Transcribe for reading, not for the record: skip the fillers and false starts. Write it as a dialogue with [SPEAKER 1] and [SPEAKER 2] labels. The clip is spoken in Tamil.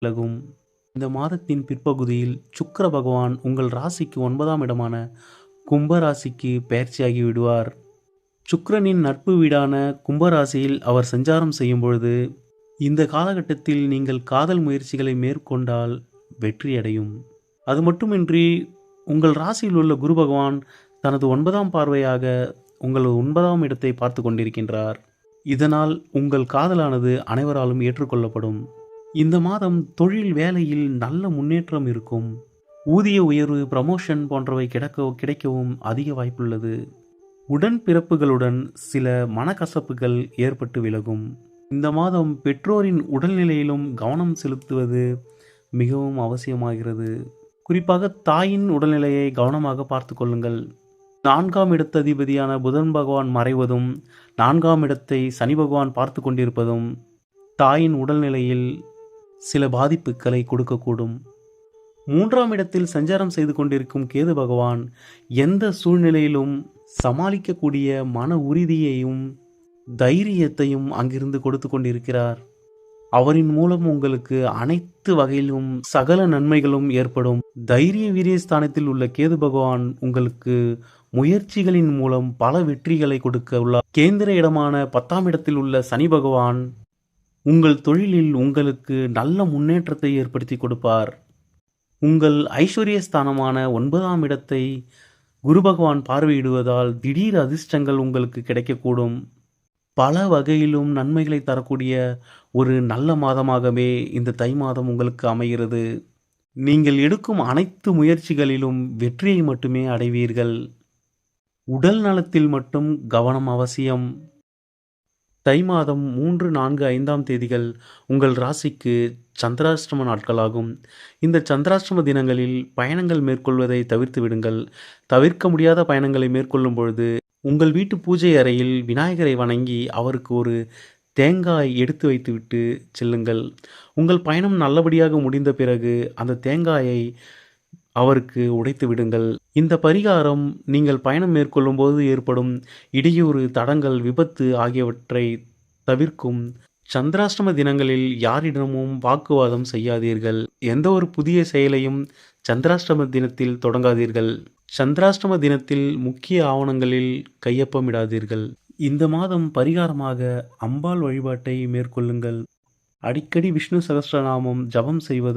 [SPEAKER 1] விலகும். இந்த மாதத்தின் பிற்பகுதியில் சுக்கிர பகவான் உங்கள் ராசிக்கு 9ஆம் இடமான கும்ப ராசிக்கு பெயர்ச்சியாகி விடுவார். சுக்கிரனின் நட்பு வீடான கும்பராசியில் அவர் சஞ்சாரம் செய்யும் பொழுது இந்த காலகட்டத்தில் நீங்கள் காதல் முயற்சிகளை மேற்கொண்டால் வெற்றியடையும். அது மட்டுமின்றி உங்கள் ராசியில் உள்ள குரு பகவான் தனது 9ஆம் பார்வையாக உங்கள் 9ஆம் இடத்தை பார்த்து கொண்டிருக்கின்றார். இதனால் உங்கள் காதலானது அனைவராலும் ஏற்றுக்கொள்ளப்படும். இந்த மாதம் தொழில் வேலையில் நல்ல முன்னேற்றம் இருக்கும். ஊதிய உயர்வு, ப்ரமோஷன் போன்றவை கிடைக்கவும் அதிக வாய்ப்புள்ளது. உடன்பிறப்புகளுடன் சில மனக்கசப்புகள் ஏற்பட்டு விலகும். இந்த மாதம் பெற்றோரின் உடல்நிலையிலும் கவனம் செலுத்துவது மிகவும் அவசியமாகிறது. குறிப்பாக தாயின் உடல்நிலையை கவனமாக பார்த்து கொள்ளுங்கள். 4ஆம் இடத்ததிபதியான புதன் பகவான் மறைவதும் 4ஆம் இடத்தை சனி பகவான் பார்த்து கொண்டிருப்பதும் தாயின் உடல்நிலையில் சில பாதிப்புகளை கொடுக்கக்கூடும். 3ஆம் இடத்தில் சஞ்சாரம் செய்து கொண்டிருக்கும் கேது பகவான் எந்த சூழ்நிலையிலும் சமாளிக்கக்கூடிய மன உறுதியையும் தைரியத்தையும் அங்கிருந்து கொடுத்து கொண்டிருக்கிறார். அவரின் மூலம் உங்களுக்கு அனைத்து வகையிலும் சகல நன்மைகளும் ஏற்படும். தைரிய வீரியஸ்தானத்தில் உள்ள கேது பகவான் உங்களுக்கு முயற்சிகளின் மூலம் பல வெற்றிகளை கொடுக்க உள்ளார். கேந்திர இடமான 10ஆம் இடத்தில் உள்ள சனி பகவான் உங்கள் தொழிலில் உங்களுக்கு நல்ல முன்னேற்றத்தை ஏற்படுத்தி கொடுப்பார். உங்கள் ஐஸ்வர்யஸ்தானமான 9ஆம் இடத்தை குரு பகவான் பார்வையிடுவதால் திடீர் அதிர்ஷ்டங்கள் உங்களுக்கு கிடைக்கக்கூடும். பல வகையிலும் நன்மைகளை தரக்கூடிய ஒரு நல்ல மாதமாகவே இந்த தை மாதம் உங்களுக்கு அமைகிறது. நீங்கள் எடுக்கும் அனைத்து முயற்சிகளிலும் வெற்றியை மட்டுமே அடைவீர்கள். உடல் நலத்தில் மட்டும் கவனம் அவசியம். தை மாதம் 3, 4, 5ஆம் தேதிகள் உங்கள் ராசிக்கு சந்திராஷ்டம நாட்களாகும். இந்த சந்திராஷ்டம தினங்களில் பயணங்கள் மேற்கொள்வதை தவிர்த்து விடுங்கள். தவிர்க்க முடியாத பயணங்களை மேற்கொள்ளும் பொழுது உங்கள் வீட்டு பூஜை அறையில் விநாயகரை வணங்கி அவருக்கு ஒரு தேங்காய் எடுத்து வைத்துவிட்டு செல்லுங்கள். உங்கள் பயணம் நல்லபடியாக முடிந்த பிறகு அந்த தேங்காயை அவருக்கு உடைத்து விடுங்கள். இந்த பரிகாரம் நீங்கள் பயணம் மேற்கொள்ளும் போது ஏற்படும் இடையூறு, தடங்கல், விபத்து ஆகியவற்றை தவிர்க்கும். சந்திராஷ்டம தினங்களில் யாரிடமும் வாக்குவாதம் செய்யாதீர்கள். எந்த ஒரு புதிய செயலையும் சந்திராஷ்டம தினத்தில் தொடங்காதீர்கள். சந்திராஷ்டம தினத்தில் முக்கிய ஆவணங்களில் கையொப்பமிடாதீர்கள். இந்த மாதம் பரிகாரமாக அம்பாள் வழிபாட்டை மேற்கொள்ளுங்கள். அடிக்கடி விஷ்ணு சகஸ்ரநாமம் ஜபம் செய்வது